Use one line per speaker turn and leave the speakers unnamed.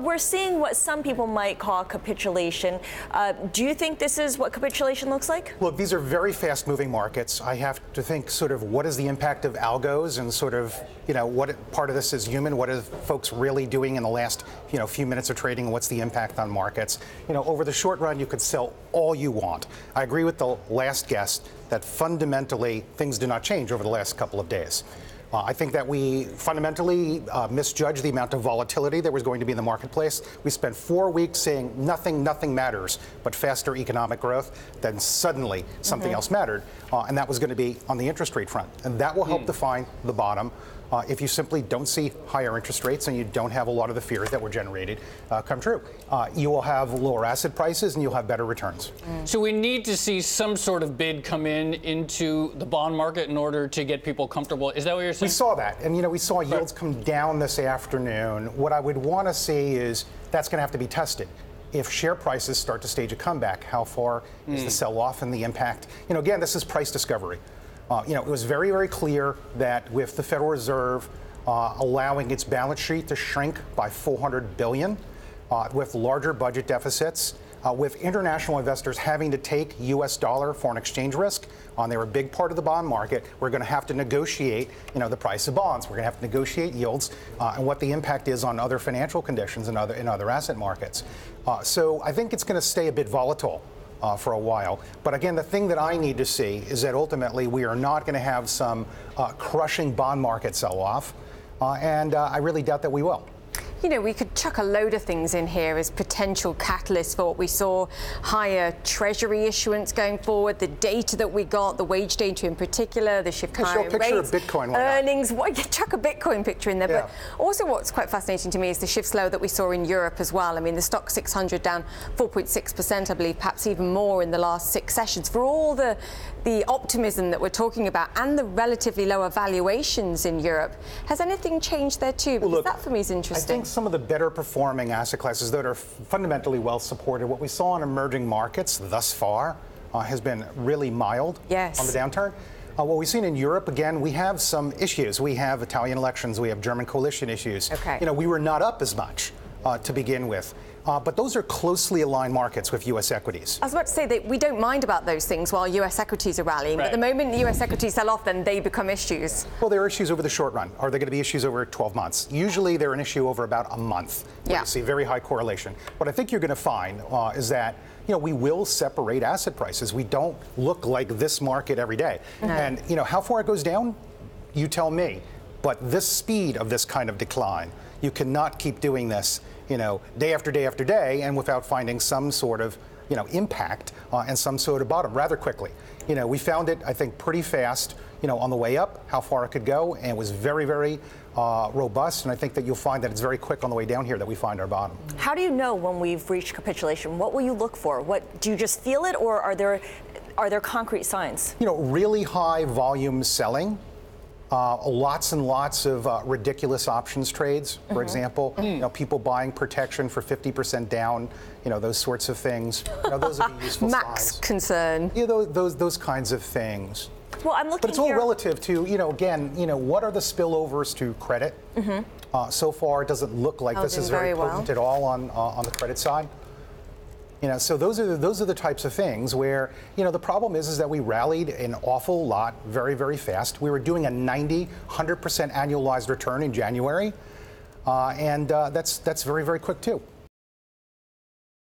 We're seeing what some people might call capitulation. Do you think this is what capitulation looks like?
Look, these are very fast-moving markets. I have to think sort of what is the impact of algos and sort of, what part of this is human? What are folks really doing in the last, few minutes of trading? And what's the impact on markets? Over the short run, you could sell all you want. I agree with the last guest that fundamentally things do not change over the last couple of days. I think that we fundamentally misjudged the amount of volatility there was going to be in the marketplace. We spent 4 weeks saying nothing matters but faster economic growth. Then suddenly something else mattered, and that was going to be on the interest rate front. And that will help define the bottom. If you simply don't see higher interest rates and you don't have a lot of the fears that were generated come true, you will have lower asset prices and you'll have better returns.
So we need to see some sort of bid come into the bond market in order to get people comfortable. Is that what you're saying?
We saw that, and we saw yields come down this afternoon. What I would want to see is that's going to have to be tested. If share prices start to stage a comeback, how far is the sell-off and the impact? Again, this is price discovery. It was very, very clear that with the Federal Reserve allowing its balance sheet to shrink by $400 billion, with larger budget deficits, with international investors having to take U.S. dollar foreign exchange risk, they're a big part of the bond market. We're going to have to negotiate, the price of bonds. We're going to have to negotiate yields and what the impact is on other financial conditions and other asset markets. So I think it's going to stay a bit volatile for a while. But again, the thing that I need to see is that ultimately we are not going to have some crushing bond market sell-off, and I really doubt that we will.
We could chuck a load of things in here as potential catalysts for what we saw, higher Treasury issuance going forward, the data that we got, the wage data in particular, the shift higher rates,
picture of Bitcoin,
earnings. Chuck a Bitcoin picture in there. Yeah. But also what's quite fascinating to me is the shifts lower that we saw in Europe as well. I mean, the stock 600 down 4.6%, I believe, perhaps even more in the last 6 sessions. For all the optimism that we're talking about and the relatively lower valuations in Europe, has anything changed there too? Because that for me is interesting.
I think some of the better performing asset classes that are fundamentally well supported, what we saw in emerging markets thus far has been really mild on the downturn. What we've seen in Europe, again, we have some issues. We have Italian elections, we have German coalition issues. We were not up as much to begin with. But those are closely aligned markets with U.S. equities.
I was about to say that we don't mind about those things while U.S. equities are rallying. But the moment the U.S. equities sell off, then they become issues.
Well, there are issues over the short run. Are they going to be issues over 12 months? Usually they're an issue over about a month. You see very high correlation. What I think you're going to find is that we will separate asset prices. We don't look like this market every day. And how far it goes down, you tell me. But this speed of this kind of decline, you cannot keep doing this day after day after day, and without finding some sort of, impact and some sort of bottom rather quickly. We found it, I think, pretty fast, on the way up, how far it could go, and it was very, very robust. And I think that you'll find that it's very quick on the way down here that we find our bottom.
How do you know when we've reached capitulation? What will you look for? What do you just feel it, or are there concrete signs?
Really high volume selling. Lots and lots of ridiculous options trades, for example. People buying protection for 50% down, those sorts of things. Those would be useful
Max
signs.
Concern.
Yeah, those kinds of things.
Well, I'm looking.
But it's all relative to, again, what are the spillovers to credit? So far, it doesn't look like this is very potent at all on the credit side. So those are the types of things where, the problem is that we rallied an awful lot very, very fast. We were doing a 100% annualized return in January, and that's very, very quick too.